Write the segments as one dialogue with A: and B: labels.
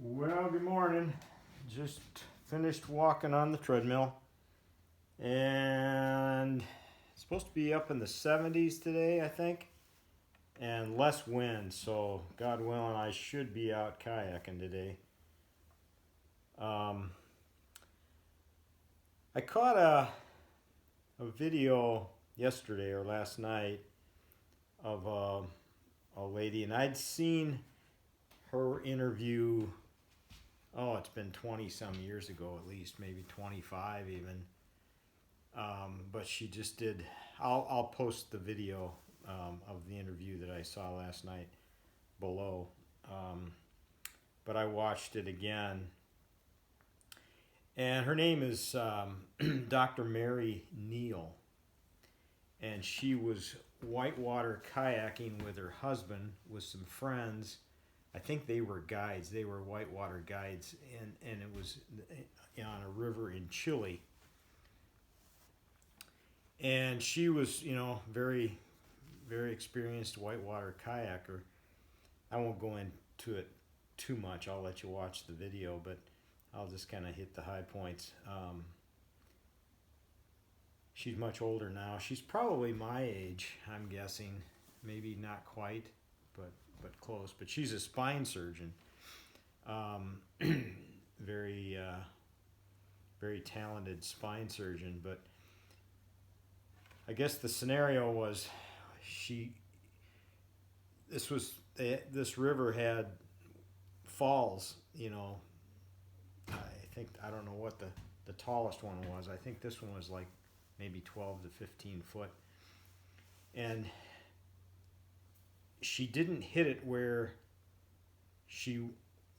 A: Well, good morning. Just finished walking on the treadmill, and it's supposed to be up in the 70s today, I think, and less wind. So, God willing, I should be out kayaking today. I caught a video yesterday or last night of a lady, and I'd seen her interview. Oh, it's been 20 some years ago, at least, maybe 25 even. But she just did. I'll post the video of the interview that I saw last night below. But I watched it again. And her name is Dr. Mary Neal. And she was whitewater kayaking with her husband, with some friends. I think they were guides. They were whitewater guides, and it was on a river in Chile. And she was, very, very experienced whitewater kayaker. I won't go into it too much. I'll let you watch the video, but I'll just kind of hit the high points. She's much older now. She's probably my age, I'm guessing. Maybe not quite, but close. But she's a spine surgeon. Very, very talented spine surgeon. But I guess the scenario was this river had falls. I don't know what the tallest one was. I think this one was like maybe 12 to 15 foot. And she didn't hit it where she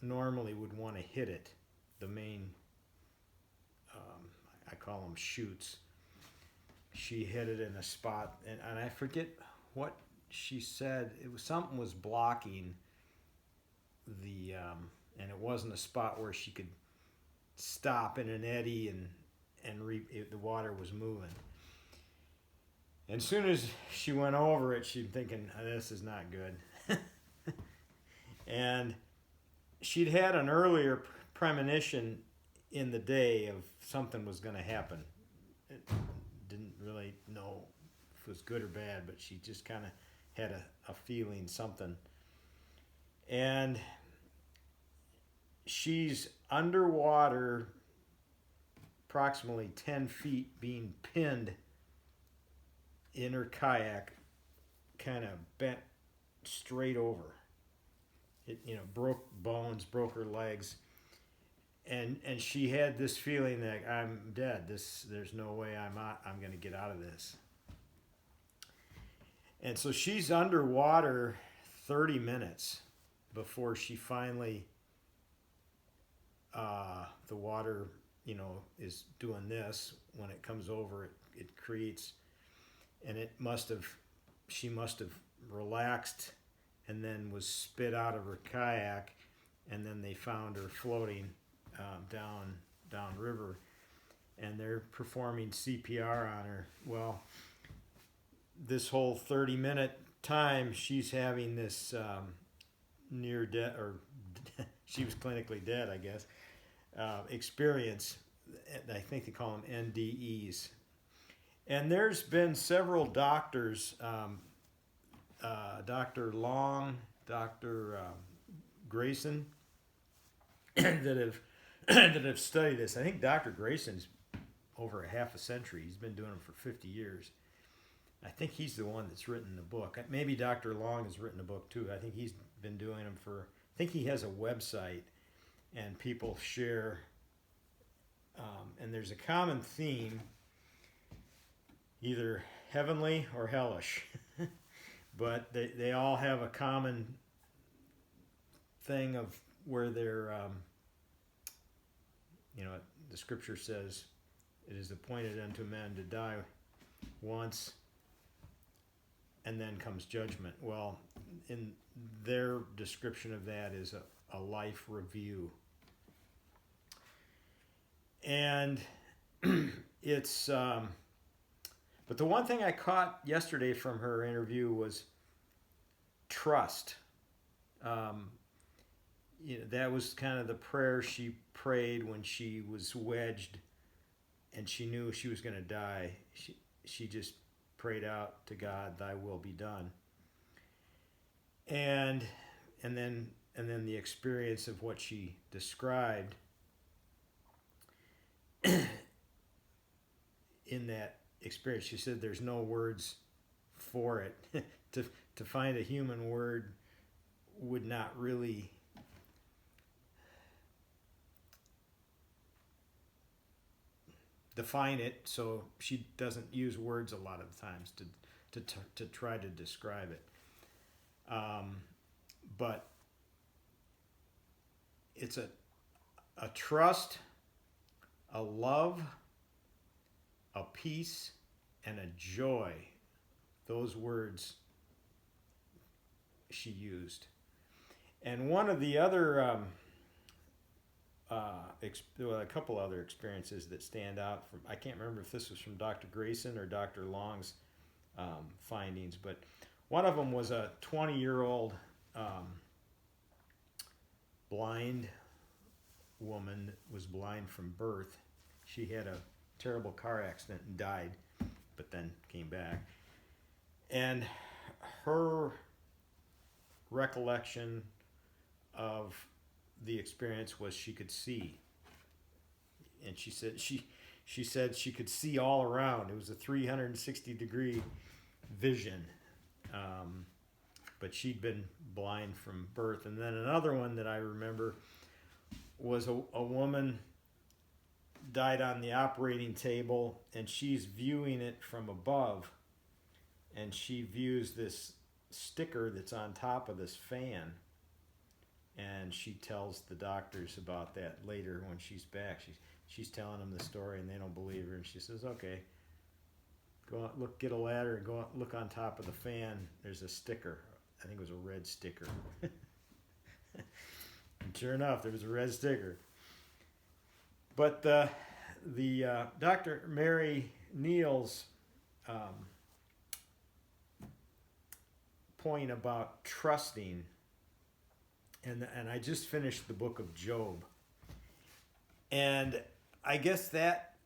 A: normally would want to hit it. The main, I call them chutes. She hit it in a spot, and I forget what she said. It was something was blocking the, and it wasn't a spot where she could stop in an eddy and the water was moving. And as soon as she went over it, she'd thinking, this is not good. And she'd had an earlier premonition in the day of something was going to happen. It didn't really know if it was good or bad, but she just kind of had a feeling something. And she's underwater approximately 10 feet being pinned in her kayak, kind of bent straight over. It broke bones, broke her legs, and she had this feeling that I'm dead. There's no way I'm going to get out of this. And so she's underwater 30 minutes before she finally the water is doing this. When it comes over, it creates, and she must have relaxed and then was spit out of her kayak, and then they found her floating down river, and they're performing CPR on her. Well, this whole 30-minute time, she's having this near death, or she was clinically dead, I guess, experience. I think they call them NDEs. And there's been several doctors, Dr. Long, Dr. Grayson, that have studied this. I think Dr. Grayson's over a half a century. He's been doing them for 50 years. I think he's the one that's written the book. Maybe Dr. Long has written a book too. I think he's been doing them I think he has a website, and people share. And there's a common theme, either heavenly or hellish. But they all have a common thing of where they're, the scripture says, it is appointed unto men to die once, and then comes judgment. Well, in their description of that is a life review. And it's, but the one thing I caught yesterday from her interview was trust. that was kind of the prayer she prayed when she was wedged and she knew she was going to die. She just prayed out to God, "Thy will be done." And then the experience of what she described in that experience, she said there's no words for it. to find a human word would not really define it, so she doesn't use words a lot of times to try to describe it. But it's a trust, a love, a peace, and a joy. Those words she used. And one of the other, a couple other experiences that stand out from, I can't remember if this was from Dr. Grayson or Dr. Long's findings, but one of them was a 20-year-old blind woman that was blind from birth. She had a terrible car accident and died, but then came back. And her recollection of the experience was she could see. And she said she could see all around. It was a 360-degree vision. But she'd been blind from birth. And then another one that I remember was a woman died on the operating table, and she's viewing it from above, and she views this sticker that's on top of this fan, and she tells the doctors about that later when she's back. She's telling them the story, and they don't believe her, and she says, "Okay, go out, look, get a ladder and go out, look on top of the fan. There's a sticker." I think it was a red sticker. And sure enough, there was a red sticker. But the Dr. Mary Neal's point about trusting, and I just finished the book of Job, and I guess that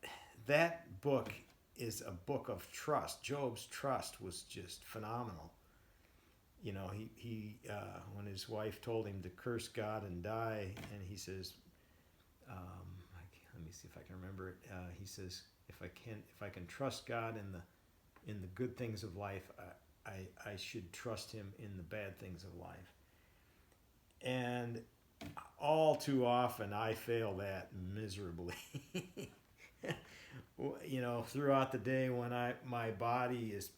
A: book is a book of trust. Job's trust was just phenomenal. You know, he when his wife told him to curse God and die, and he says, let me see if I can remember it. He says, if I can trust God in the good things of life, I should trust Him in the bad things of life. And all too often, I fail that miserably. You know, throughout the day when my body is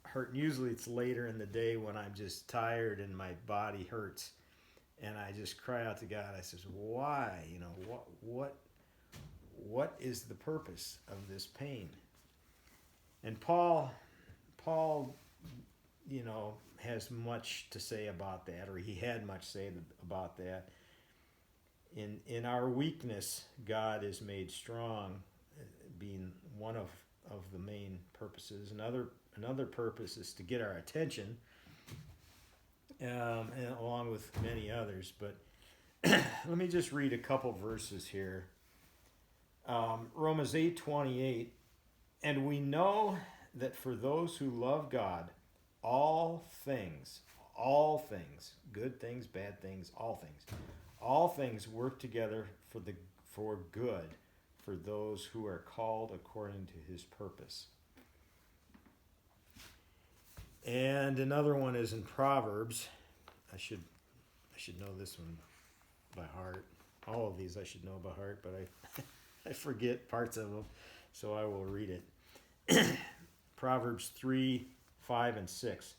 A: hurt. Usually it's later in the day when I'm just tired and my body hurts, and I just cry out to God. I says, "Why? You know, what is the purpose of this pain?" And Paul, you know, has much to say about that, or he had much to say about that. In our weakness, God is made strong, being one of the main purposes. Another purpose is to get our attention, and along with many others. But let me just read a couple verses here. Romans 8:28, and we know that for those who love God, all things, good things, bad things, all things work together for good for those who are called according to His purpose. And another one is in Proverbs. I should know this one by heart. All of these I should know by heart, but I forget parts of them, so I will read it. Proverbs 3, 5, and 6.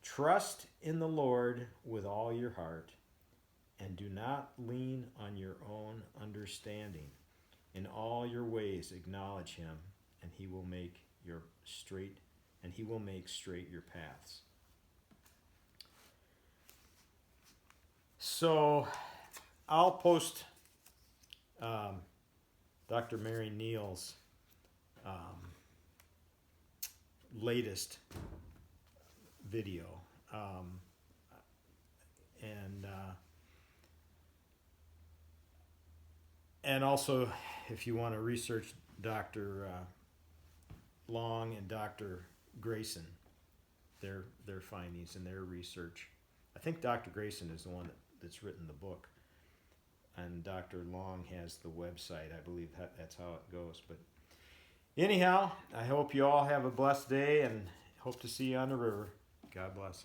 A: Trust in the Lord with all your heart, and do not lean on your own understanding. In all your ways acknowledge Him, and He will make straight your paths. So I'll post Dr. Mary Neal's latest video, and And also, if you want to research Dr. Long and Dr. Grayson, their findings and their research. I think Dr. Grayson is the one that's written the book, and Dr. Long has the website. I believe that's how it goes. But anyhow, I hope you all have a blessed day, and hope to see you on the river. God bless.